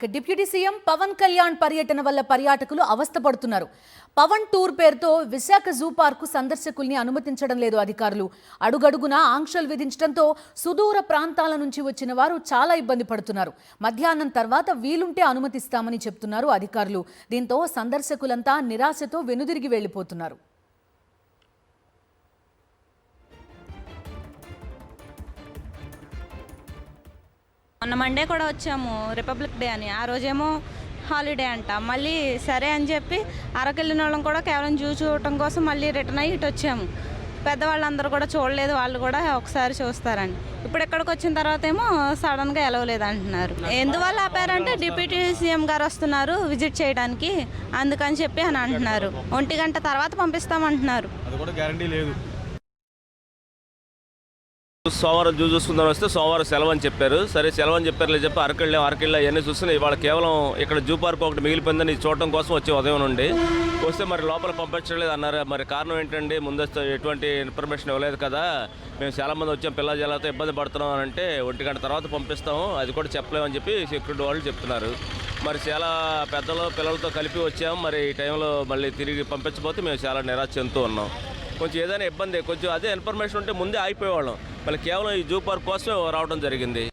Deputy CM Pawan Kalyan పర్యటన వల్ల పర్యాటకులు అవస్థపడుతున్నారు. పవన్ టూర్ పేరుతో విశాఖ జూ పార్కు సందర్శకుల్ని అనుమతించడం లేదు అధికారులు. అడుగడుగునా ఆంక్షలు విధించడంతో సుదూర ప్రాంతాల నుంచి వచ్చిన వారు చాలా ఇబ్బంది పడుతున్నారు. మధ్యాహ్నం తర్వాత వీలుంటే అనుమతిస్తామని చెప్తున్నారు అధికారులు. దీంతో సందర్శకులంతా నిరాశతో వెనుదిరిగి వెళ్లిపోతున్నారు. మొన్న మండే కూడా వచ్చాము, రిపబ్లిక్ డే అని. ఆ రోజేమో హాలిడే అంట. మళ్ళీ సరే అని చెప్పి అరకెళ్ళిన వాళ్ళం కూడా కేవలం జూ చూడటం కోసం మళ్ళీ రిటర్న్ అయ్యి ఇటు వచ్చాము. పెద్దవాళ్ళందరూ కూడా చూడలేదు, వాళ్ళు కూడా ఒకసారి చూస్తారని. ఇప్పుడు ఇక్కడికి వచ్చిన తర్వాత ఏమో సడన్గా ఎలవలేదు అంటున్నారు. ఎందువల్ల ఆపారంటే డిప్యూటీ సీఎం గారు వస్తున్నారు విజిట్ చేయడానికి, అందుకని చెప్పి అని అంటున్నారు. 1 గంట తర్వాత పంపిస్తామంటున్నారు. అది కూడా గ్యారంటీ లేదు. సోమవారం జూ చూసుకుందాం వస్తే సోమవారం సెలవు అని చెప్పారు. సరే సెలవు అని చెప్పారు చెప్పి అరకెళ్ళి అవన్నీ చూస్తున్నాయి. ఇవాళ కేవలం ఇక్కడ జూ పార్క్ ఒకటి మిగిలిపోయిందని చూడటం కోసం వచ్చే ఉదయం నుండి వస్తే మరి లోపల పంపించలేదు అన్నారు. మరి కారణం ఏంటండి, ముందస్తు ఎటువంటి ఇన్ఫర్మేషన్ ఇవ్వలేదు కదా, మేము చాలామంది వచ్చాం, పిల్లల జలాలతో ఇబ్బంది పడుతున్నాం అని అంటే 1 గంట తర్వాత పంపిస్తాము, అది కూడా చెప్పలేమని చెప్పి సెక్యూరిటీ వాళ్ళు చెప్తున్నారు. మరి చాలా పిల్లలతో కలిపి వచ్చాము, మరి ఈ టైంలో మళ్ళీ తిరిగి పంపించబోతే మేము చాలా నిరాశ చెందుతూ ఉన్నాం. కొంచెం ఏదైనా ఇబ్బంది, కొంచెం అదే ఇన్ఫర్మేషన్ ఉంటే ముందే ఆగిపోయేవాళ్ళం. మళ్ళీ కేవలం ఈ జూ పార్క్ కోసం రావడం జరిగింది.